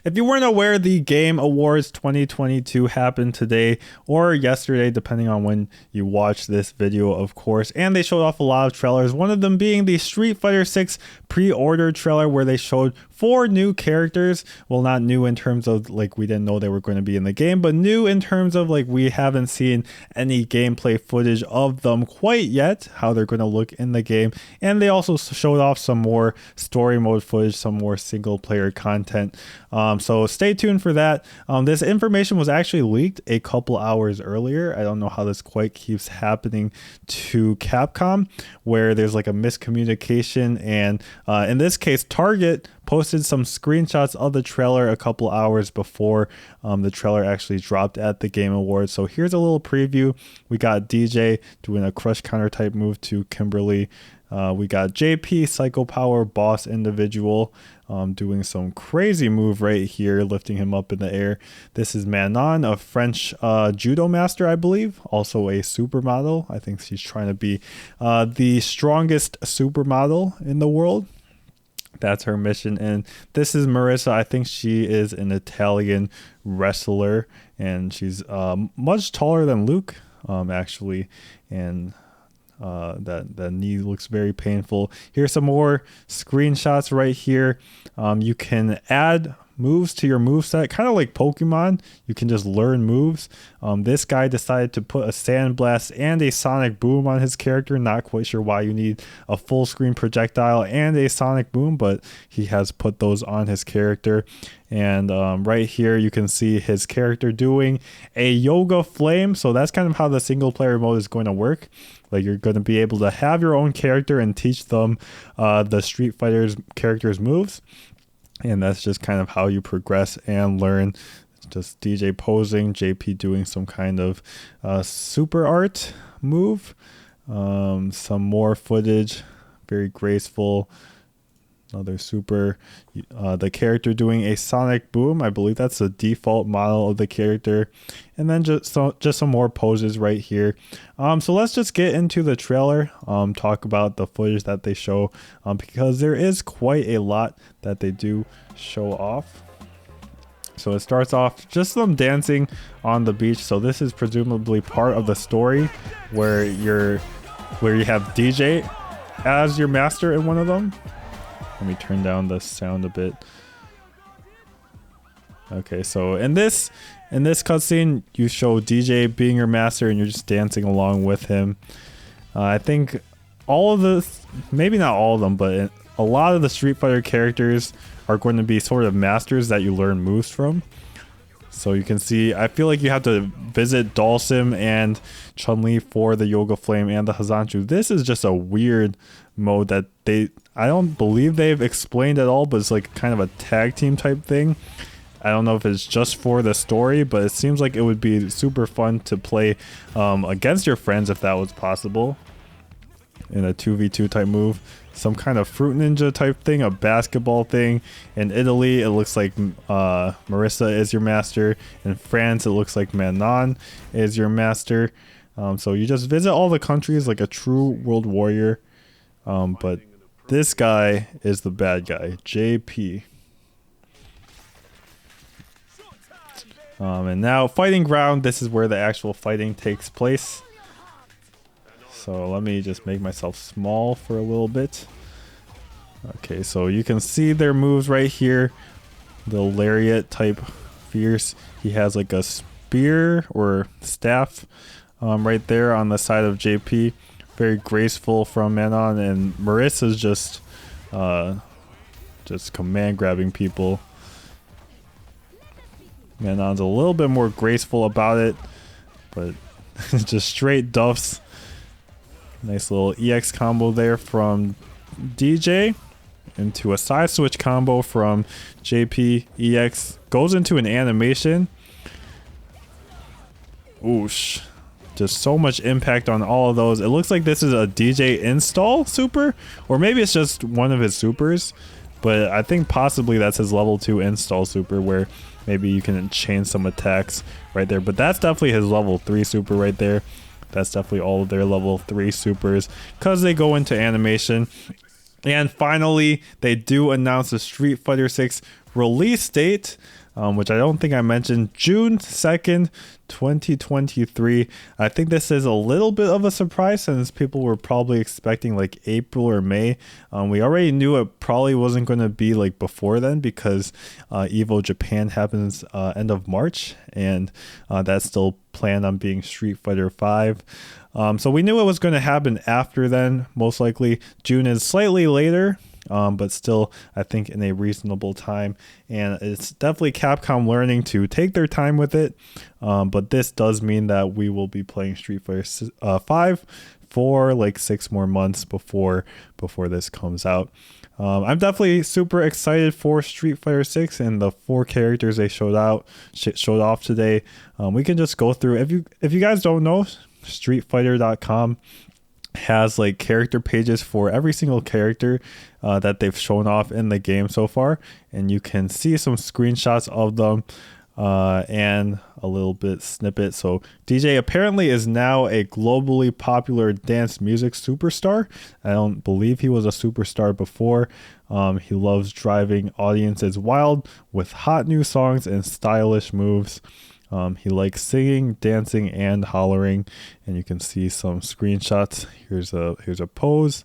If you weren't aware, the Game Awards 2022 happened today or yesterday, depending on when you watch this video, of course. And they showed off a lot of trailers, one of them being the Street Fighter 6 pre-order trailer where they showed 4 new characters. Well, not new in terms of like we didn't know they were going to be in the game, but new in terms of like we haven't seen any gameplay footage of them quite yet, how they're going to look in the game. And they also showed off some more story mode footage, some more single player content. So stay tuned for that. This information was actually leaked a couple hours earlier. I don't know how this quite keeps happening to Capcom, where there's like a miscommunication, and in this case Target posted some screenshots of the trailer a couple hours before the trailer actually dropped at the Game Awards. So here's a little preview. We got Deejay doing a crush counter type move to Kimberly. We got JP, Psycho Power, Boss Individual, doing some crazy move right here, lifting him up in the air. This is Manon, a French judo master, I believe, also a supermodel. I think she's trying to be the strongest supermodel in the world. That's her mission. And this is Marisa. I think she is an Italian wrestler, and she's much taller than Luke, actually, and that knee looks very painful. Here's some more screenshots right here. You can add moves to your moveset, kind of like Pokemon. You can just learn moves. This guy decided to put a sandblast and a sonic boom on his character. Not quite sure why you need a full screen projectile and a sonic boom, but he has put those on his character. And right here you can see his character doing a yoga flame. So that's kind of how the single player mode is going to work. Like you're going to be able to have your own character and teach them the Street Fighter's characters moves. And that's just kind of how you progress and learn. Just DJ posing, JP doing some kind of super art move. Some more footage, very graceful. Another super, the character doing a sonic boom. I believe that's the default model of the character. And then just some more poses right here. So let's just get into the trailer, talk about the footage that they show, because there is quite a lot that they do show off. So it starts off just them dancing on the beach. So this is presumably part of the story where you have Deejay as your master in one of them. Let me turn down the sound a bit. Okay, so in this cutscene, you show Deejay being your master and you're just dancing along with him. I think all of the, maybe not all of them, but a lot of the Street Fighter characters are going to be sort of masters that you learn moves from. So you can see, I feel like you have to visit Dalsim and Chun-Li for the Yoga Flame and the Hazanchu. This is just a weird mode that I don't believe they've explained at all, but it's like kind of a tag team type thing. I don't know if it's just for the story, but it seems like it would be super fun to play against your friends if that was possible in a 2v2 type move. Some kind of fruit ninja type thing, a basketball thing. In Italy, it looks like Marisa is your master. In France, it looks like Manon is your master. So you just visit all the countries like a true world warrior. But this guy is the bad guy, JP. And now fighting ground, this is where the actual fighting takes place. So let me just make myself small for a little bit. Okay, so you can see their moves right here. The lariat type fierce. He has like a spear or staff right there on the side of JP. Very graceful from Manon, and Marisa's just command grabbing people. Manon's a little bit more graceful about it, but just straight duffs. Nice little EX combo there from Deejay into a side switch combo from JP. EX goes into an animation. Oosh. Just so much impact on all of those. It looks like this is a Deejay install super, or maybe it's just one of his supers, but I think possibly that's his level 2 install super where maybe you can chain some attacks right there. But that's definitely his level 3 super right there. That's definitely all of their level 3 supers because they go into animation. And finally, they do announce the Street Fighter 6 release date, which I don't think I mentioned, June 2nd, 2023. I think this is a little bit of a surprise since people were probably expecting like April or May. We already knew it probably wasn't going to be like before then because Evo Japan happens end of March, and that's still planned on being Street Fighter 5. So we knew it was going to happen after then, most likely. June is slightly later, but still, I think in a reasonable time. And it's definitely Capcom learning to take their time with it. But this does mean that we will be playing Street Fighter 5 for like 6 more months before this comes out. I'm definitely super excited for Street Fighter 6 and the 4 characters they showed off today. We can just go through. If you guys don't know, StreetFighter.com has like character pages for every single character that they've shown off in the game so far, and you can see some screenshots of them and a little bit snippet. So Deejay apparently is now a globally popular dance music superstar. I don't believe he was a superstar before. He loves driving audiences wild with hot new songs and stylish moves. He likes singing, dancing, and hollering, and you can see some screenshots. Here's a pose,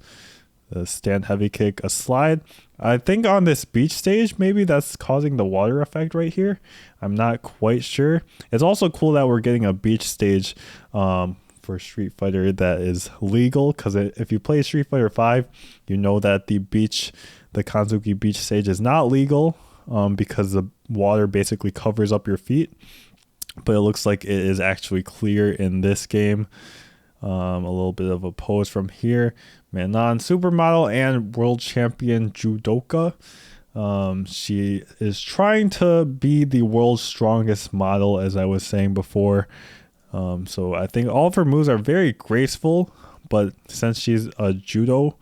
a stand heavy kick, a slide. I think on this beach stage, maybe that's causing the water effect right here. I'm not quite sure. It's also cool that we're getting a beach stage for Street Fighter that is legal, because if you play Street Fighter 5, you know that the Kanzuki beach stage is not legal because the water basically covers up your feet. But it looks like it is actually clear in this game. A little bit of a pose from here. Manon, supermodel and world champion judoka. She is trying to be the world's strongest model, as I was saying before. So I think all of her moves are very graceful, but since she's a judo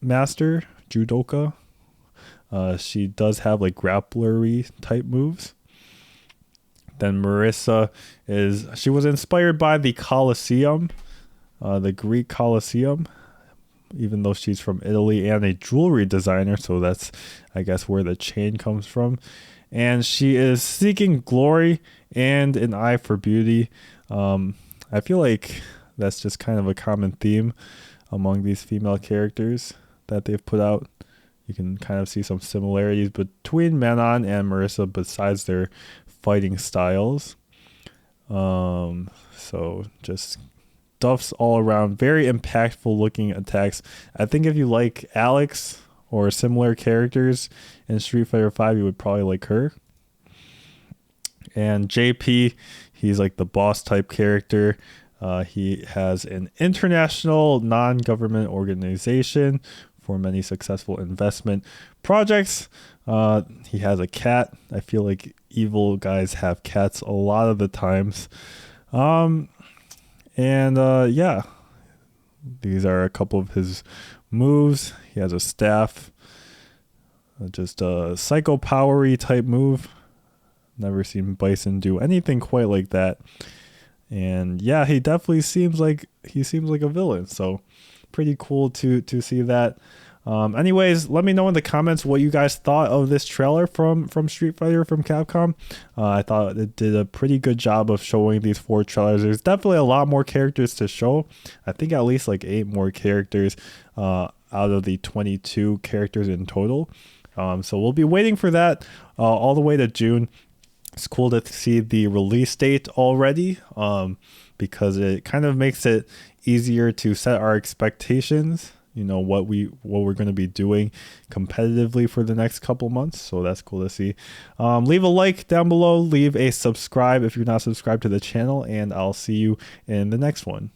master, judoka, she does have like grapplery type moves. Then Marisa she was inspired by the Colosseum, the Greek Colosseum, even though she's from Italy and a jewelry designer. So that's, I guess, where the chain comes from. And she is seeking glory and an eye for beauty. I feel like that's just kind of a common theme among these female characters that they've put out. You can kind of see some similarities between Manon and Marisa besides their fighting styles. So just stuffs all around, very impactful looking attacks. I think if you like Alex or similar characters in Street Fighter 5, you would probably like her. And JP, he's like the boss type character. He has an international non-government organization for many successful investment projects. He has a cat. I feel like evil guys have cats a lot of the times. Yeah, these are a couple of his moves. He has a staff, just a psycho powery type move. Never seen Bison do anything quite like that. And yeah, he definitely seems like a villain. So pretty cool to see that. Anyways, let me know in the comments what you guys thought of this trailer from Street Fighter from Capcom. I thought it did a pretty good job of showing these 4 trailers. There's definitely a lot more characters to show. I think at least like 8 more characters out of the 22 characters in total. So we'll be waiting for that all the way to June. It's cool to see the release date already because it kind of makes it easier to set our expectations. You know what we're going to be doing competitively for the next couple months. So that's cool to see. Leave a like down below, leave a subscribe if you're not subscribed to the channel, and I'll see you in the next one.